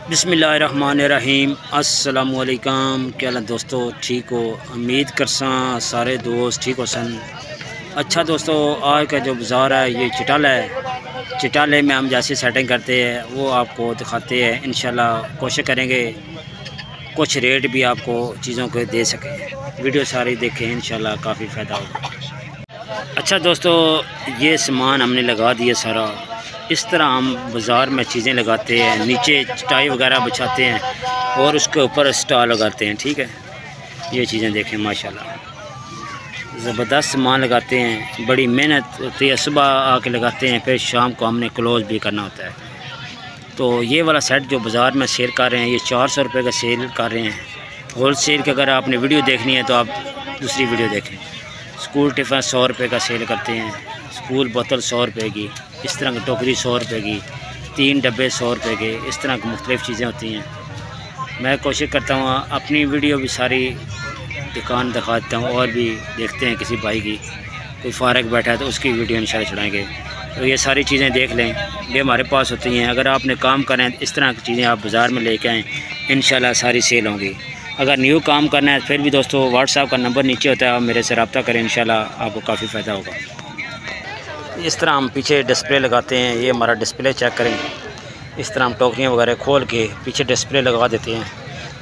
बिस्मिल्लाहिर्रहमानिर्रहीम। अस्सलामुअलैकुम। क्या हाल दोस्तों, ठीक हो? उम्मीद करसा सारे दोस्त ठीक हो सन। अच्छा दोस्तों, आज का जो बाज़ार है ये चिटाला है। चिटाले में हम जैसे सेटिंग करते हैं वो आपको दिखाते हैं। इंशाल्लाह कोशिश करेंगे कुछ रेट भी आपको चीज़ों के दे सकें। वीडियो सारी देखें, इंशाल्लाह काफ़ी फ़ायदा होगा। अच्छा दोस्तों, ये सामान हमने लगा दिया सारा। इस तरह हम बाज़ार में चीज़ें लगाते हैं, नीचे चटाई वगैरह बिछाते हैं और उसके ऊपर स्टॉल लगाते हैं। ठीक है, ये चीज़ें देखें माशाल्लाह ज़बरदस्त सामान लगाते हैं। बड़ी मेहनत होती है, सुबह आके लगाते हैं, फिर शाम को हमने क्लोज़ भी करना होता है। तो ये वाला सेट जो बाज़ार में सेल कर रहे हैं ये 400 रुपये का सेल कर रहे हैं होल सेल के। अगर आपने वीडियो देखनी है तो आप दूसरी वीडियो देखें। स्कूल टिफ़िन 100 रुपये का सेल करते हैं, स्कूल बोतल 100 रुपये की, इस तरह की टोकरी 100 रुपये की, 3 डब्बे 100 रुपये के, इस तरह की मुख्तलिफ़ चीज़ें होती हैं। मैं कोशिश करता हूँ अपनी वीडियो भी सारी दुकान दिखाता हूँ और भी देखते हैं किसी भाई की कोई फ़ारग बैठा है तो उसकी वीडियो इंशाल्लाह चढ़ाएँगे। तो ये सारी चीज़ें देख लें, ये हमारे पास होती हैं। अगर आपने काम करें इस तरह की चीज़ें आप बाज़ार में लेके आएँ, इंशाल्लाह सारी सेल होंगी। अगर न्यू काम करना है फिर भी दोस्तों व्हाट्सएप का नंबर नीचे होता है, आप मेरे से रब्ता करें, इंशाल्लाह आपको काफ़ी फ़ायदा होगा। इस तरह हम पीछे डिस्प्ले लगाते हैं। ये हमारा डिस्प्ले चेक करें। इस तरह हम टोकरियाँ वगैरह खोल के पीछे डिस्प्ले लगा देते हैं।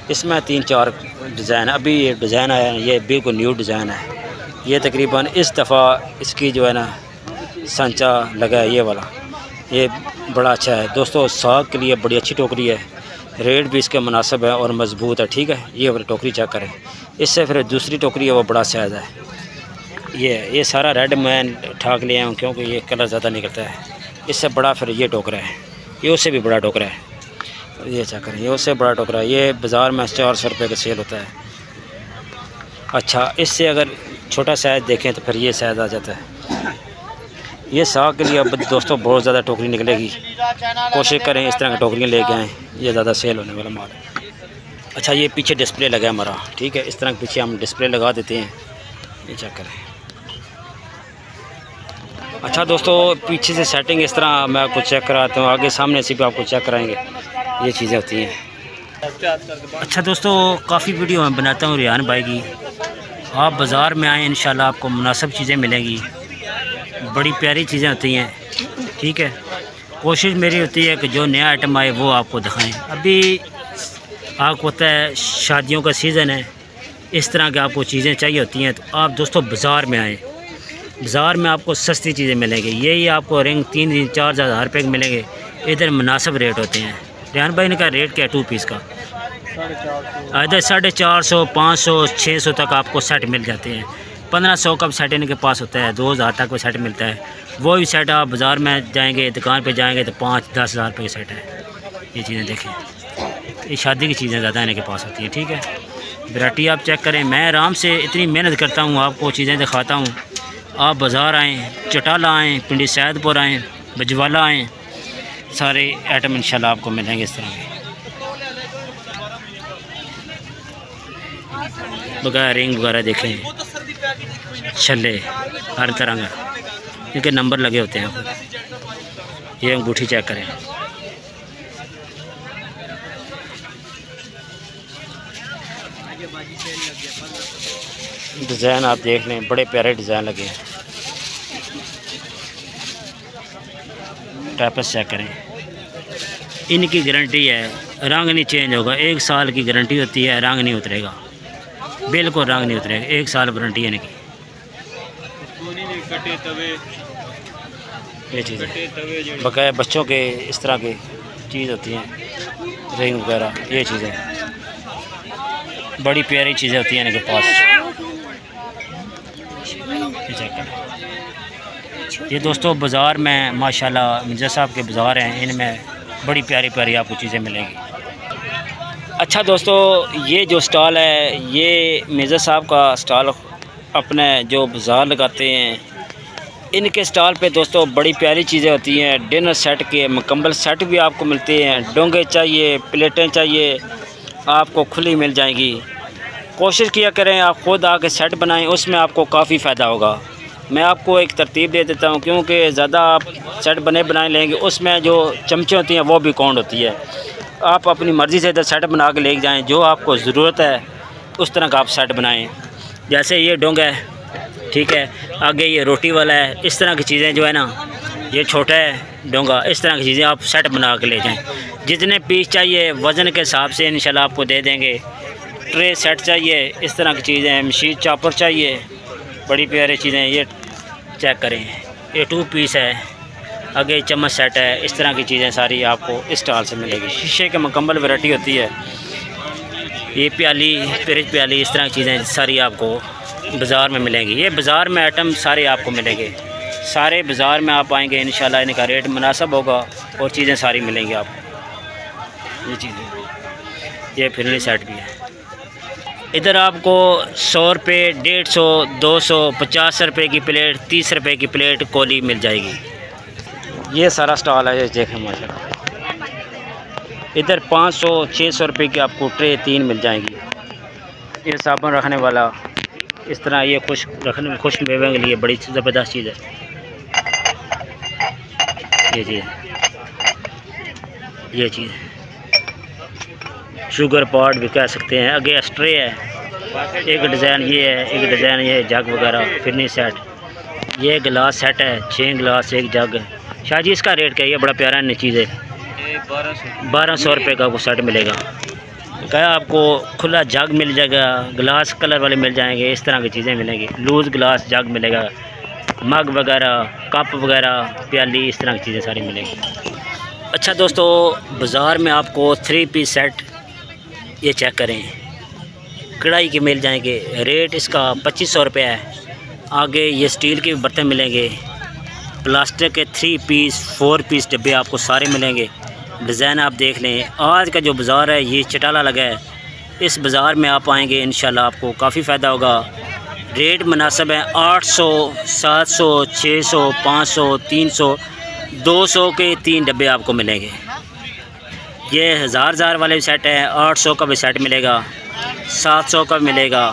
इसमें 3-4 डिज़ाइन, अभी ये डिज़ाइन आया है, ये बिल्कुल न्यू डिज़ाइन है। ये तकरीबन इस दफ़ा इसकी जो है ना सांचा लगा है ये वाला, ये बड़ा अच्छा है दोस्तों। साग के लिए बड़ी अच्छी टोकरी है, रेट भी इसके मुनासिब है और मज़बूत है। ठीक है, ये वाली टोकरी चेक करें। इससे फिर दूसरी टोकरी है वो बड़ा साइज़ है। ये सारा रेड मैं ठाक लिया हूँ क्योंकि ये कलर ज़्यादा निकलता है। इससे बड़ा फिर ये टोकरा है, ये उससे भी बड़ा टोकरा है। ये चेक करें, ये उससे बड़ा टोकरा है। ये बाज़ार में 400 रुपये का सेल होता है। अच्छा, इससे अगर छोटा साइज़ देखें तो फिर ये साइज़ आ जाता है। ये साग के लिए अब दोस्तों बहुत ज़्यादा टोकरी निकलेगी, कोशिश करें इस तरह की टोकरियाँ लेके आएँ, ये ज़्यादा सेल होने वाला माल है। अच्छा, ये पीछे डिस्प्ले लगा है हमारा। ठीक है, इस तरह के पीछे हम डिस्प्ले लगा देते हैं, ये चेक करें। अच्छा दोस्तों, पीछे से सेटिंग इस तरह मैं आपको चेक कराता हूँ, आगे सामने से भी आपको चेक कराएंगे। ये चीज़ें होती हैं। अच्छा दोस्तों, काफ़ी वीडियो मैं बनाता हूँ रियान भाई की। आप बाज़ार में आएँ, इंशाल्लाह आपको मुनासिब चीज़ें मिलेंगी, बड़ी प्यारी चीज़ें होती हैं। ठीक है, कोशिश मेरी होती है कि जो नया आइटम आए वो आपको दिखाएं। अभी आपको पता है शादियों का सीज़न है, इस तरह की आपको चीज़ें चाहिए होती हैं तो आप दोस्तों बाज़ार में आएँ। बाज़ार में आपको सस्ती चीज़ें मिलेंगी। यही आपको रिंग 3-4 हज़ार रुपये के मिलेंगे। इधर मुनासिब रेट होते हैं। रियान भाई ने कहा रेट क्या है 2 पीस का? इधर 450, 500, 600 तक आपको सेट मिल जाते हैं। 1500 का सेट इनके पास होता है, 2000 तक का सेट मिलता है। वो भी सेट आप बाज़ार में जाएंगे, दुकान पे जाएंगे तो 5-10 हज़ार रुपये का सेट है। ये चीज़ें देखें, ये शादी की चीज़ें ज़्यादा इनके पास होती हैं। ठीक है, वैरायटी आप चेक करें। मैं आराम से इतनी मेहनत करता हूँ, आपको चीज़ें दिखाता हूँ। आप बाज़ार आएँ, चटाला आएँ, पिंडी सैदपुर आएँ, बजवाला आएँ, सारे आइटम इंशाल्लाह आपको मिलेंगे इस तरह के। बगैर रिंग वगैरह देखें, छल्ले हर तरह का, इनके नंबर लगे होते हैं। ये अंगूठी चेक करें। डिज़ाइन आप देख लें, बड़े प्यारे डिज़ाइन लगे हैं। टैपस चेक करें, इनकी गारंटी है, रंग नहीं चेंज होगा। 1 साल की गारंटी होती है, रंग नहीं उतरेगा, बिल्कुल रंग नहीं उतरेगा। 1 साल वारंटी है इनकी। ये चीज़ें बकाया बच्चों के इस तरह की चीज़ होती हैं, रिंग वगैरह, ये चीज़ें बड़ी प्यारी चीज़ें होती हैं इनके पास। ये दोस्तों बाज़ार में माशाल्लाह मिर्ज़ा साहब के बाज़ार हैं, इनमें बड़ी प्यारी प्यारी आपको चीज़ें मिलेंगी। अच्छा दोस्तों, ये जो स्टॉल है ये मिर्ज़ा साहब का स्टॉल अपने जो बाज़ार लगाते हैं, इनके स्टॉल पे दोस्तों बड़ी प्यारी चीज़ें होती हैं। डिनर सेट के मुकम्मल सेट भी आपको मिलते हैं। डोंगे चाहिए, प्लेटें चाहिए, आपको खुली मिल जाएंगी। कोशिश किया करें आप ख़ुद आके सेट बनाएं, उसमें आपको काफ़ी फ़ायदा होगा। मैं आपको एक तरतीब दे देता हूँ, क्योंकि ज़्यादा आप सेट बनाए लेंगे उसमें जो चमचे होती हैं वो भी काउंट होती है। आप अपनी मर्ज़ी से इधर सेट बना के ले जाएँ, जो आपको ज़रूरत है उस तरह का आप सेट बनाएँ। जैसे ये डोंगा है, ठीक है, आगे ये रोटी वाला है, इस तरह की चीज़ें जो है ना, ये छोटा है डोंगा, इस तरह की चीज़ें आप सेट बना के ले जाएँ। जितने पीस चाहिए वज़न के हिसाब से इंशाल्लाह आपको दे देंगे। ट्रे सेट चाहिए, इस तरह की चीज़ें, मशीन चॉपर चाहिए, बड़ी प्यारी चीज़ें, ये चेक करें, ये 2 पीस है, आगे चम्मच सेट है, इस तरह की चीज़ें सारी आपको इस स्टॉल से मिलेगी। शीशे के मुकम्मल वैरायटी होती है, ये प्याली, फ्रिज प्याली, इस तरह की चीज़ें सारी आपको बाज़ार में मिलेंगी। ये बाज़ार में आइटम सारे आपको मिलेंगे, सारे बाज़ार में आप आएंगे इंशाल्लाह, इनका रेट मुनासिब होगा और चीज़ें सारी मिलेंगी आपको। ये चीज़ें, ये फिरनी सेट भी है। इधर आपको 100 रुपये, 150, 200, 50 रुपये की प्लेट, 30 रुपये की प्लेट कोली मिल जाएगी। ये सारा स्टॉल है, ये देखें माशाल्लाह। इधर 500, 600 रुपये की आपको ट्रे 3 मिल जाएंगी। ये साबुन रखने वाला, इस तरह ये खुश रखने में, खुश मेवे के लिए बड़ी ज़बरदस्त चीज़ है ये चीज़, ये चीज़ शुगर पॉट भी कह सकते हैं। आगे स्ट्रे है, एक डिज़ाइन ये है, एक डिज़ाइन ये है, जग वगैरह, फिरनी सेट, ये गिलास सेट है, 6 गिलास 1 जग। शायद जी इसका रेट क्या है? ये बड़ा प्यारा चीज़ है, 1200 रुपये का वो सेट मिलेगा। क्या आपको खुला जग मिल जाएगा, गिलास कलर वाले मिल जाएंगे, इस तरह की चीज़ें मिलेंगी। लूज़ गिलास जग मिलेगा, मग वगैरह, कप वगैरह, प्याली, इस तरह की चीज़ें सारी मिलेंगी। अच्छा दोस्तों, बाज़ार में आपको 3 पीस सेट, ये चेक करें, कढ़ाई के मिल जाएंगे। रेट इसका 2500 रुपये है। आगे ये स्टील के बर्तन मिलेंगे, प्लास्टिक के 3 पीस, 4 पीस डब्बे आपको सारे मिलेंगे। डिज़ाइन आप देख लें। आज का जो बाज़ार है ये चटाला लगा है, इस बाज़ार में आप आएंगे इंशाल्लाह आपको काफ़ी फ़ायदा होगा। रेट मुनासिब है, 800, 700, 600, 500, 300, 200 के 3 डब्बे आपको मिलेंगे। ये 1000 वाले सेट है, 800 का भी सेट मिलेगा, 700 का मिलेगा।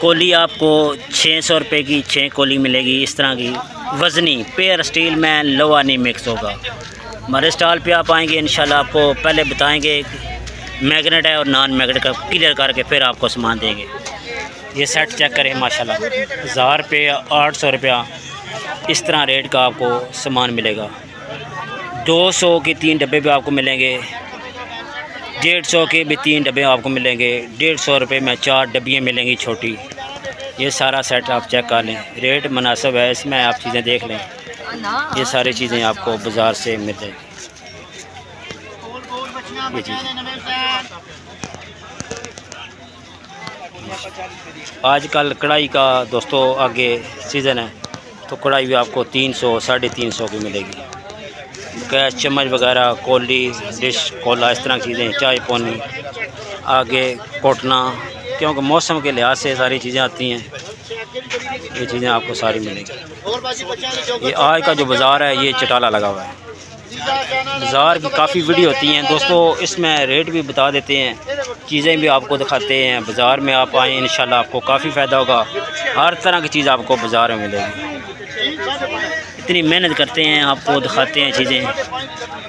कोली आपको 600 रुपये की 6 कोली मिलेगी, इस तरह की वज़नी पेयर स्टील में, लोहा नहीं मिक्स होगा। हमारे स्टॉल पे आप आएंगे इंशाल्लाह, आपको पहले बताएंगे मैग्नेट है और नॉन मैग्नेट का क्लियर करके फिर आपको सामान देंगे। ये सेट चेक करें माशाल्लाह, 1000 रुपये, 800 रुपया, इस तरह रेट का आपको सामान मिलेगा। 200 के 3 डब्बे भी आपको मिलेंगे, 150 के भी 3 डब्बे आपको मिलेंगे, 150 रुपये में 4 डब्बियाँ मिलेंगी छोटी। ये सारा सेट आप चेक कर लें, रेट मुनासिब है, इसमें आप चीज़ें देख लें। ये सारी चीज़ें आपको बाज़ार से मिल जाएगी। ये चीज़ आजकल कढ़ाई का दोस्तों आगे सीज़न है, तो कढ़ाई भी आपको 300, 350 की मिलेगी। गैस चम्मच वगैरह, कोली, डिश, कोला, इस तरह की चीज़ें, चाय पोनी, आगे कोटना, क्योंकि मौसम के लिहाज से सारी चीज़ें आती हैं, ये चीज़ें आपको सारी मिलेंगी। ये आज का जो बाज़ार है ये चटाला लगा हुआ है। बाज़ार की काफ़ी वीडियो होती हैं दोस्तों, इसमें रेट भी बता देते हैं, चीज़ें भी आपको दिखाते हैं। बाज़ार में आप आएँ इंशाल्लाह आपको काफ़ी फ़ायदा होगा, हर तरह की चीज़ आपको बाज़ार में मिलेगी। इतनी मेहनत करते हैं, आपको दिखाते हैं चीज़ें,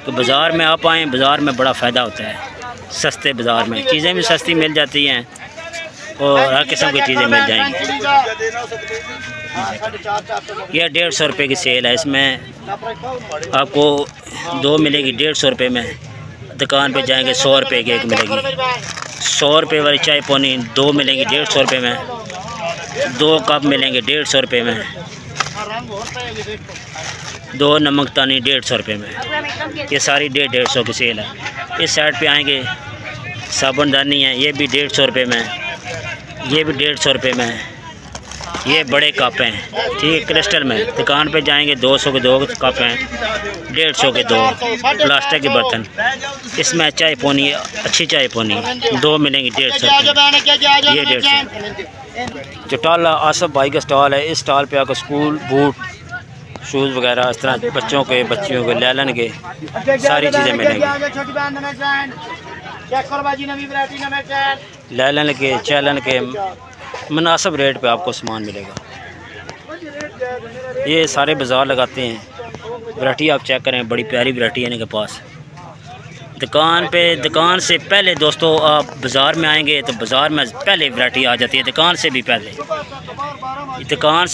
तो बाज़ार में आप आएँ, बाज़ार में बड़ा फ़ायदा होता है। सस्ते बाज़ार में चीज़ें भी सस्ती मिल जाती हैं और हर किस्म की चीज़ें मिल जाएंगी। यह 150 रुपये की सेल है, इसमें आपको 2 मिलेगी 150 रुपये में। दुकान पे जाएंगे 100 रुपये की एक मिलेगी। 100 रुपये वाली चाय पौनी 2 मिलेंगी 150 रुपये में। 2 कप मिलेंगे 150 रुपये में। 2 नमक तानी 150 रुपये में। ये सारी 150 की सेल है। इस साइड पे आएंगे साबुनदानी है, ये भी 150 रुपये में, ये भी 150 रुपये में। ये बड़े कप हैं, ठीक है, क्रिस्टल में। दुकान पे जाएंगे 200 के 2 कप हैं, 150 के 2 प्लास्टिक के बर्तन। इसमें चाय पोनी, अच्छी चाय पोनी 2 मिलेंगी 150 रुपये, ये 150। चटाला आसफ भाई का स्टॉल है। इस स्टॉल पे आकर स्कूल बूट, शूज़ वगैरह, इस तरह बच्चों के, बच्चियों के, लैलन के सारी चीज़ें मिलेंगी। लैलन के, चैलन के मुनासिब रेट पे आपको सामान मिलेगा। ये सारे बाज़ार लगाते हैं। वैरायटी आप चेक करें, बड़ी प्यारी वैरायटी है इनके पास। दुकान से पहले दोस्तों आप बाज़ार में आएंगे तो बाज़ार में पहले वैरायटी आ जाती है। दुकान से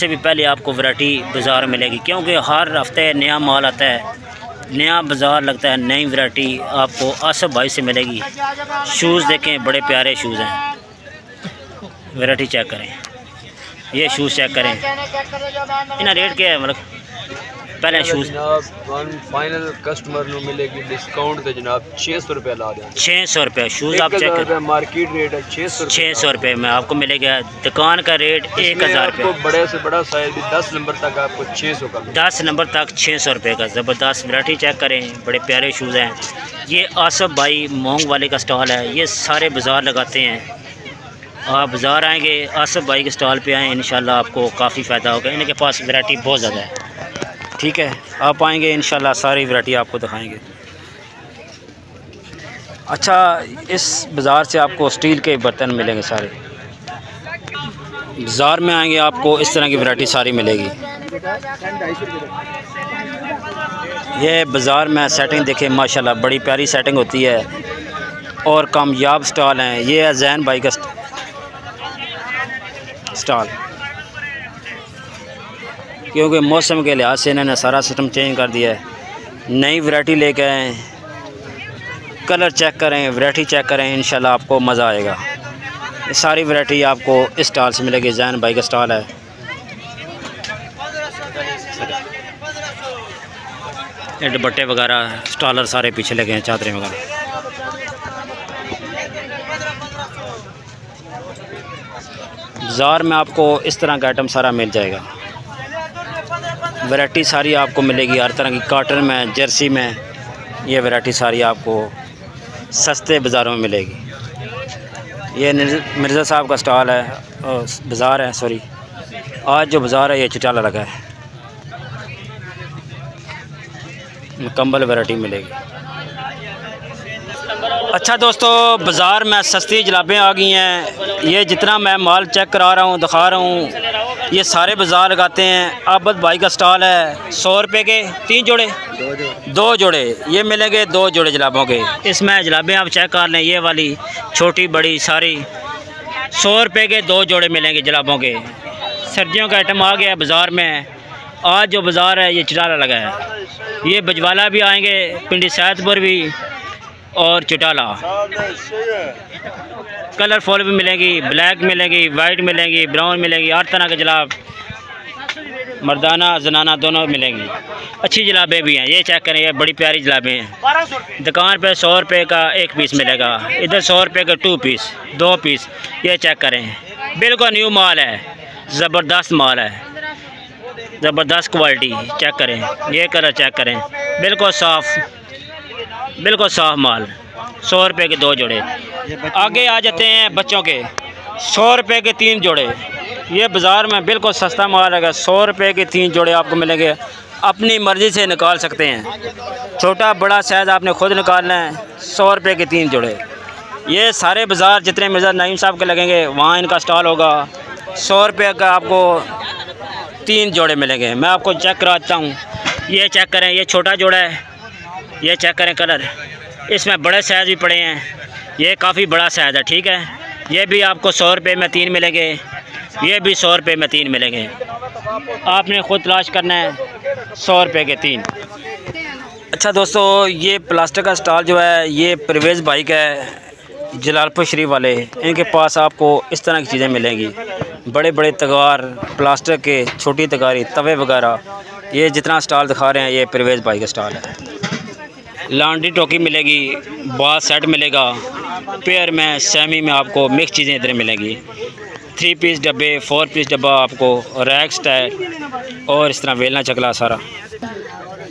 भी पहले आपको वैरायटी बाज़ार मिलेगी, क्योंकि हर हफ्ते नया माल आता है, नया बाज़ार लगता है, नई वैरायटी आपको आसफ भाई से मिलेगी। शूज़ देखें, बड़े प्यारे शूज़ हैं, वैरायटी चेक करें, ये शूज़ चेक करें, इनका रेट क्या है? मतलब पहले शूज़ फाइनल कस्टमर को मिलेगी डिस्काउंट से जनाब 600 रुपये ला दें। 600 रुपये शूज़ आप चेक करें, मार्केट रेट है 600 रुपये में आपको मिलेगा। दुकान का रेट 1000 रुपये, बड़े से बड़ा साइज भी 10 नंबर तक आपको 600 का, 10 नंबर तक 600 रुपये का ज़बरदस्त वैरायटी चेक करें, बड़े प्यारे शूज़ हैं। ये आसफ भाई मोंग वाले का स्टॉल है, ये सारे बाज़ार लगाते हैं। आप बाज़ार आएंगे, आसफ भाई के स्टॉल पे आएँ, इंशाल्लाह आपको काफ़ी फ़ायदा होगा। इनके पास वैरायटी बहुत ज़्यादा है, ठीक है। आप आएंगे इंशाल्लाह सारी वैरायटी आपको दिखाएंगे। अच्छा, इस बाज़ार से आपको स्टील के बर्तन मिलेंगे सारे। बाज़ार में आएंगे आपको इस तरह की वैरायटी सारी मिलेगी। ये बाज़ार में सेटिंग देखें, माशाल्लाह बड़ी प्यारी सेटिंग होती है और कामयाब स्टॉल हैं। ये है जैन भाई का स्टॉल, क्योंकि मौसम के लिहाज से इन्होंने सारा सिस्टम चेंज कर दिया है। नई वैरायटी लेके आए, कलर चेक करें, वैरायटी चेक करें, इंशाल्लाह आपको मज़ा आएगा। ये सारी वैरायटी आपको इस स्टॉल से मिलेगी। जैन भाई का स्टॉल है। ये दुपट्टे वगैरह स्टॉलर सारे पीछे लगे हैं, चादरें वगैरह। बाज़ार में आपको इस तरह का आइटम सारा मिल जाएगा। वैरायटी सारी आपको मिलेगी हर तरह की, कॉटन में, जर्सी में, ये वैरायटी सारी आपको सस्ते बाज़ारों में मिलेगी। ये मिर्ज़ा साहब का स्टॉल है, बाज़ार है, सॉरी, आज जो बाज़ार है ये चिटाला लगा है। मुकम्मल वैरायटी मिलेगी। अच्छा दोस्तों, बाज़ार में सस्ती जलाबियाँ आ गई हैं। ये जितना मैं माल चेक करा रहा हूँ, दिखा रहा हूँ, ये सारे बाज़ार लगाते हैं। आबद भाई का स्टॉल है। 100 रुपये के 3 जोड़े, 2 जोड़े ये मिलेंगे, 2 जोड़े जलाबों के। इसमें जलाबियाँ आप चेक कर लें, ये वाली छोटी बड़ी सारी 100 रुपये के 2 जोड़े मिलेंगे जलाबों के। सर्दियों का आइटम आ गया है बाज़ार में। आज जो बाज़ार है ये चिटाला लगा है। ये बजवाला भी आएंगे, पिंडी सैदपुर भी और चिटाला। कलरफुल भी मिलेंगी, ब्लैक मिलेंगी, वाइट मिलेंगी, ब्राउन मिलेंगी, हर तरह के जलाब, मर्दाना जनाना दोनों मिलेंगी। अच्छी जलाबें भी हैं, ये चेक करें, ये बड़ी प्यारी जलाबें हैं। दुकान पे 100 रुपये का 1 पीस मिलेगा, इधर 100 रुपये का 2 पीस, 2 पीस। ये चेक करें, बिल्कुल न्यू माल है, ज़बरदस्त माल है, ज़बरदस्त क्वालिटी। चेक करें, ये कलर चेक करें, बिल्कुल साफ़, बिल्कुल साफ़ माल। 100 रुपये के 2 जोड़े। आगे आ जाते हैं बच्चों के, 100 रुपये के 3 जोड़े। ये बाज़ार में बिल्कुल सस्ता माल है। 100 रुपये के 3 जोड़े आपको मिलेंगे, अपनी मर्ज़ी से निकाल सकते हैं। छोटा बड़ा साइज़ आपने खुद निकालना है। 100 रुपये के 3 जोड़े। ये सारे बाज़ार जितने मिर्ज़ा नईम साहब के लगेंगे वहाँ इनका स्टॉल होगा। 100 रुपये का आपको 3 जोड़े मिलेंगे। मैं आपको चेक कराता हूँ, ये चेक करें, ये छोटा जोड़ा है, ये चेक करें कलर, इसमें बड़े साइज़ भी पड़े हैं, ये काफ़ी बड़ा साइज़ है, ठीक है। ये भी आपको 100 रुपये में 3 मिलेंगे, ये भी 100 रुपये में 3 मिलेंगे। आपने ख़ुद तलाश करना है, 100 रुपये के 3। अच्छा दोस्तों, ये प्लास्टिक का स्टॉल जो है ये परवेज़ भाई का है, जलालपुर शरीफ वाले। इनके पास आपको इस तरह की चीज़ें मिलेंगी, बड़े बड़े तगार, प्लास्टिक के, छोटी तगारी, तवे वगैरह। ये जितना स्टॉल दिखा रहे हैं ये परवेज़ भाई का स्टॉल है। लॉन्ड्री टोकी मिलेगी, बाथ सेट मिलेगा, पेयर में, सेमी में आपको मिक्स चीज़ें इधर मिलेंगी। 3 पीस डब्बे, 4 पीस डब्बा आपको, रैक स्टाइल और इस तरह वेलना चकला सारा।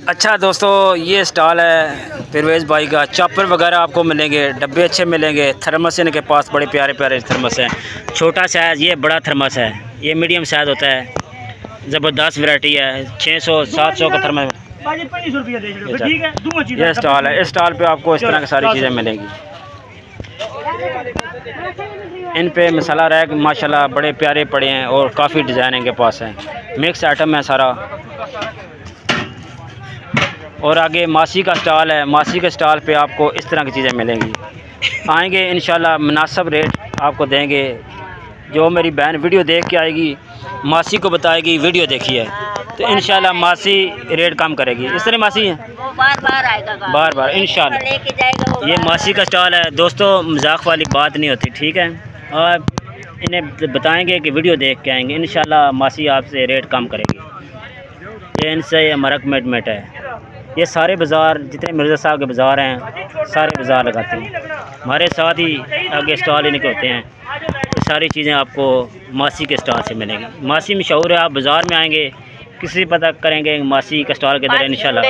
अच्छा दोस्तों, ये स्टॉल है परवेज़ भाई का। चॉपर वगैरह आपको मिलेंगे, डब्बे अच्छे मिलेंगे। थर्मस इनके पास बड़े प्यारे प्यारे थर्मस हैं। छोटा साइज़, ये बड़ा थर्मस है, ये मीडियम साइज़ होता है। ज़बरदस्त वैरायटी है। 600-700 का थर्मस। ये स्टॉल है, इस स्टॉल पे आपको इस तरह की सारी चीज़ें मिलेंगी। इन पे मसाला रैक माशाल्लाह बड़े प्यारे पड़े हैं और काफ़ी डिज़ाइन इनके पास हैं। मिक्स आइटम है सारा और आगे मासी का स्टॉल है। मासी के स्टॉल पे आपको इस तरह की चीज़ें मिलेंगी। आएंगे इंशाल्लाह मुनासिब रेट आपको देंगे। जो मेरी बहन वीडियो देख के आएगी, मासी को बताएगी वीडियो देखी है, तो इंशाल्लाह मासी रेट कम करेगी। इस तरह मासी है, बार आएगा, बार इंशाल्लाह। ये मासी का स्टॉल है दोस्तों, मजाक वाली बात नहीं होती, ठीक है। और इन्हें बताएंगे कि वीडियो देख के आएंगे, इंशाल्लाह मासी आपसे रेट कम करेगी। ये इनसे हमारा कमिटमेंट है। ये सारे बाज़ार जितने मिर्ज़ा साहब के बाज़ार हैं, सारे बाज़ार लगाते हैं। हमारे साथ ही आगे स्टॉल इनके होते हैं। सारी चीज़ें आपको मासी के स्टॉल से मिलेंगी। मासी मशहूर है, आप बाज़ार में आएंगे किसी पता करेंगे मासी का स्टॉल के अंदर इंशाल्लाह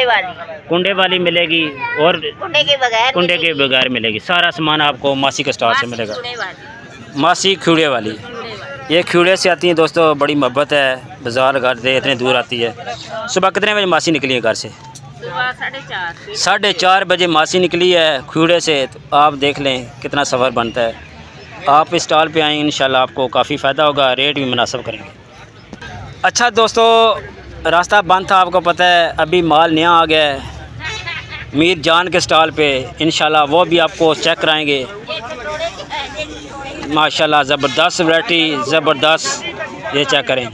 कुंडे वाली मिलेगी और कुंडे के बगैर मिलेगी। सारा सामान आपको मासी के स्टॉल से मिलेगा। मासी खीड़े वाली, ये खीड़े से आती हैं दोस्तों, बड़ी मोहब्बत है। बाज़ार घर से इतने दूर आती है। सुबह कितने बजे मासी निकली है घर से? 4:30 बजे मासी निकली है खीड़े से। तो आप देख लें कितना सफ़र बनता है। आप इस स्टॉल पे आएँ, इंशाल्लाह आपको काफ़ी फ़ायदा होगा, रेट भी मुनासिब करेंगे। अच्छा दोस्तों, रास्ता बंद था, आपको पता है। अभी माल नया आ गया है मीर जान के स्टॉल पे, इंशाल्लाह वो भी आपको चेक कराएंगे। माशाल्लाह ज़बरदस्त वैरायटी, ज़बरदस्त। ये चेक करें,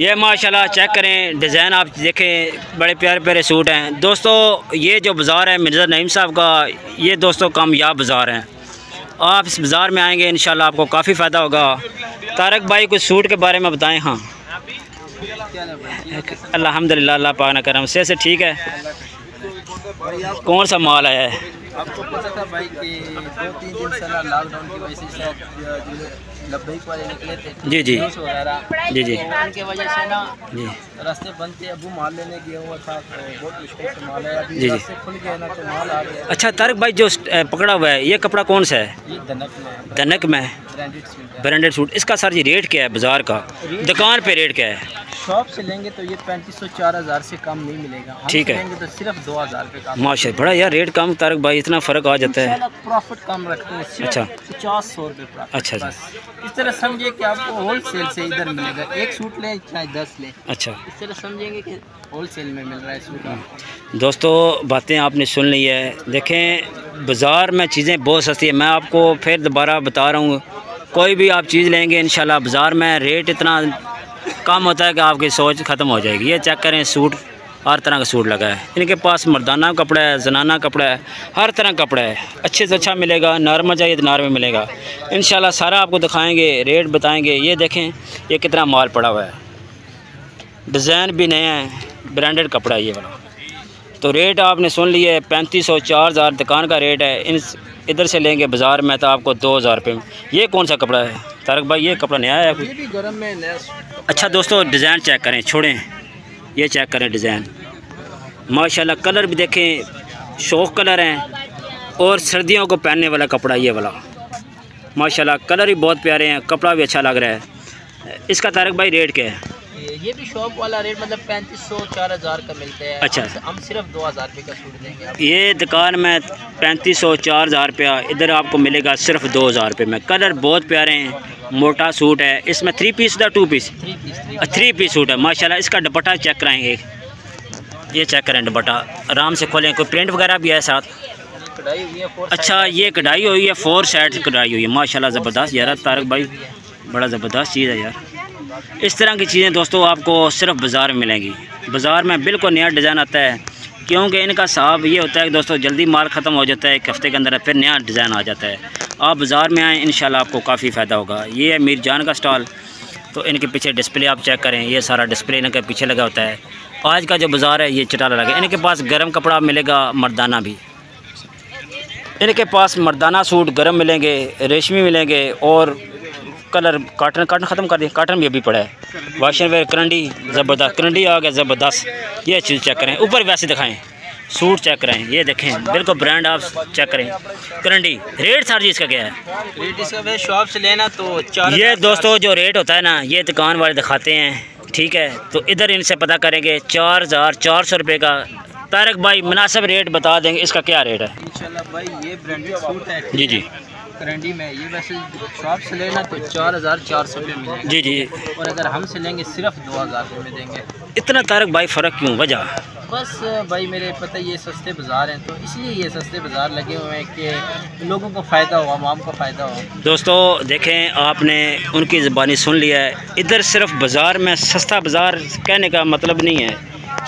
ये माशाल्लाह चेक करें, डिज़ाइन आप देखें, बड़े प्यारे प्यारे सूट हैं दोस्तों। ये जो बाज़ार है मिर्ज़ा नईम साहब का, ये दोस्तों कामयाब बाज़ार है। आप इस बाज़ार में आएंगे इंशाल्लाह आपको काफ़ी फ़ायदा होगा। तारक भाई कुछ सूट के बारे में बताएं। हाँ अल्हम्दुलिल्लाह, अल्लाह पाक ना करम से ठीक है। कौन सा माल आया है? आपको पता था भाई कि 2-3 दिन से लॉकडाउन की वजह से लब्बैक वाले निकले थे। जी जी जी जी, उनकी वजह से ना जी रास्ते बंद थे। अबू माल लेने गया हुआ था तो बहुत मुश्किल से माल आया। अभी जी रास्ते खुल गए ना तो माल आ गया। अच्छा तारक भाई, जो पकड़ा हुआ है ये कपड़ा कौन सा है? ये धनक में है, धनक में ब्रांडेड सूट है। Branded suit. इसका सर जी रेट क्या है बाज़ार का? दुकान पे रेट क्या है? शॉप से लेंगे तो ये 3500-4000 से कम नहीं मिलेगा। ठीक है, लेंगे तो सिर्फ 2000 रुपये कम। माशा बड़ा यार रेट कम तारक भाई, इतना फ़र्क आ जाता है। प्रॉफिट कम रखते हैं, सिर्फ अच्छा 50-100 रुपये प्रॉफिट। अच्छा बस इस तरह समझिए कि आपको होल सेल से इधर मिलेगा। एक सूट लें चाहे 10 लें, अच्छा इस तरह समझेंगे कि होल सेल में मिल रहा है सूट आपको। दोस्तों बातें आपने सुन ली है। देखें बाज़ार में चीज़ें बहुत सस्ती है। मैं आपको फिर दोबारा बता रहा हूँ, कोई भी आप चीज़ लेंगे इंशाल्लाह बाज़ार में रेट इतना कम होता है कि आपकी सोच ख़त्म हो जाएगी। ये चेक करें, सूट हर तरह का सूट लगा है इनके पास। मर्दाना कपड़ा है, जनाना कपड़ा है, हर तरह का कपड़ा है। अच्छे से अच्छा मिलेगा, नॉर्मल चाहिए तो नॉर्मल मिलेगा इंशाल्लाह। सारा आपको दिखाएंगे, रेट बताएंगे। ये देखें ये कितना माल पड़ा हुआ है, डिज़ाइन भी नया है, ब्रांडेड कपड़ा है ये वाला। तो रेट आपने सुन लिया है, 3500-4000 दुकान का रेट है। इन इधर से लेंगे बाज़ार में तो आपको 2000 रुपये में। ये कौन सा कपड़ा है तारक भाई? ये कपड़ा नया है? ये भी गरम में नया। अच्छा दोस्तों डिज़ाइन चेक करें, छोड़ें, ये चेक करें डिज़ाइन माशाल्लाह। कलर भी देखें, शौक कलर हैं और सर्दियों को पहनने वाला कपड़ा ये वाला माशाल्लाह। कलर भी बहुत प्यारे हैं, कपड़ा भी अच्छा लग रहा है। इसका तारक भाई रेट क्या है? ये भी शॉप वाला रेट मतलब 3500-4000 का मिलता है। अच्छा, हम सिर्फ 2000 रुपये का सूट देंगे आपको। ये दुकान में 3500-4000 रुपया, इधर आपको मिलेगा सिर्फ 2000 रुपये में। कलर बहुत प्यारे हैं, मोटा सूट है। इसमें 3 पीस था 2 पीस? 3 पीस सूट है माशाल्लाह। इसका दुपट्टा चेक कराएंगे, ये चेक करें दुपट्टा, आराम से खोलें। कोई प्रिंट वगैरह भी है साथ? कढ़ाई हुई है। अच्छा ये कढ़ाई हुई है, 4 साइड कढ़ाई हुई है माशाल्लाह। ज़बरदस्त यार तारक भाई, बड़ा ज़बरदस्त चीज़ है यार। इस तरह की चीज़ें दोस्तों आपको सिर्फ बाज़ार में मिलेंगी। बाज़ार में बिल्कुल नया डिज़ाइन आता है, क्योंकि इनका हिसाब ये होता है कि दोस्तों जल्दी माल ख़त्म हो जाता है, एक हफ़्ते के अंदर फिर नया डिज़ाइन आ जाता है। आप बाज़ार में आएँ इंशाल्लाह आपको काफ़ी फ़ायदा होगा। ये है मीर जान का स्टॉल। तो इनके पीछे डिस्प्ले आप चेक करें, ये सारा डिस्प्ले इनके पीछे लगा होता है। आज का जो बाज़ार है ये चटाला लगा। इनके पास गर्म कपड़ा मिलेगा, मर्दाना भी। इनके पास मर्दाना सूट गर्म मिलेंगे, रेशमी मिलेंगे और कलर काटन ख़त्म कर दिया, काटन भी अभी पड़ा है। वाशन वेयर करंडी ज़बरदस्त, करंडी आ गया ज़बरदस्त। ये चीज़ चेक करें, ऊपर वैसे दिखाएं, सूट चेक करें, ये देखें बिल्कुल ब्रांड आप चेक करें। करंडी रेट सर जी इसका क्या है? रेट इसका शॉप से लेना तो 4। ये दोस्तों जो रेट होता है ना, ये दुकान वाले दिखाते हैं, ठीक है। तो इधर इनसे पता करेंगे 4400 रुपये का। तारक भाई मुनासिब रेट बता देंगे, इसका क्या रेट है? इंशाल्लाह भाई ये ब्रांडेड सूट है जी जी, करंडी में। ये वैसे शॉप से लेना तो 4400 रुपये मिलेगा। जी जी, और अगर हमसे लेंगे सिर्फ 2000 रुपये में देंगे। इतना तारक भाई फ़र्क क्यों? वजह बस भाई मेरे पता ये सस्ते बाज़ार हैं, तो इसलिए ये सस्ते बाज़ार लगे हुए हैं कि लोगों को फ़ायदा हो, आवाम को फ़ायदा हो। दोस्तों देखें, आपने उनकी ज़बानी सुन लिया है। इधर सिर्फ बाज़ार में सस्ता बाज़ार कहने का मतलब नहीं है,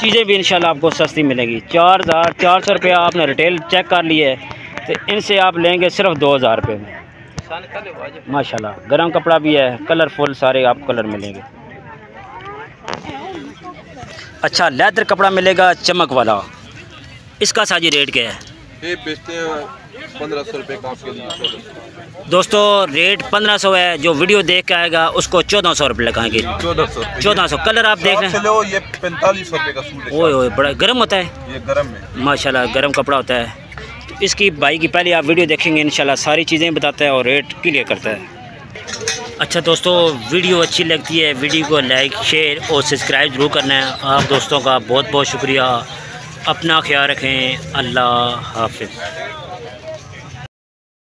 चीज़ें भी इंशाल्लाह आपको सस्ती मिलेगी। 4,400 रुपया आपने रिटेल चेक कर लिया है, तो इनसे आप लेंगे सिर्फ 2,000 रुपये में। माशाल्लाह गर्म कपड़ा भी है, कलरफुल सारे आपको कलर मिलेंगे। अच्छा लेदर कपड़ा मिलेगा चमक वाला, इसका साजी रेट क्या है? ये बेचते हैं 1500 रुपये का आपके लिए। दोस्तों रेट 1500 है, जो वीडियो देख के आएगा उसको 1400 रुपये लगाएंगे। 1400 कलर आप देख रहे हैं। ये 4500 रुपये का सूट है। ओए ओए बड़ा गर्म होता है, ये गर्म है माशाल्लाह गर्म कपड़ा होता है। तो इसकी भाई की पहले आप वीडियो देखेंगे, इंशाल्लाह सारी चीज़ें बताता है और रेट क्लियर करता है। अच्छा दोस्तों, वीडियो अच्छी लगती है, वीडियो को लाइक शेयर और सब्सक्राइब ज़रूर करना है। आप दोस्तों का बहुत बहुत शुक्रिया। अपना ख्याल रखें। अल्लाह हाफ़िज़।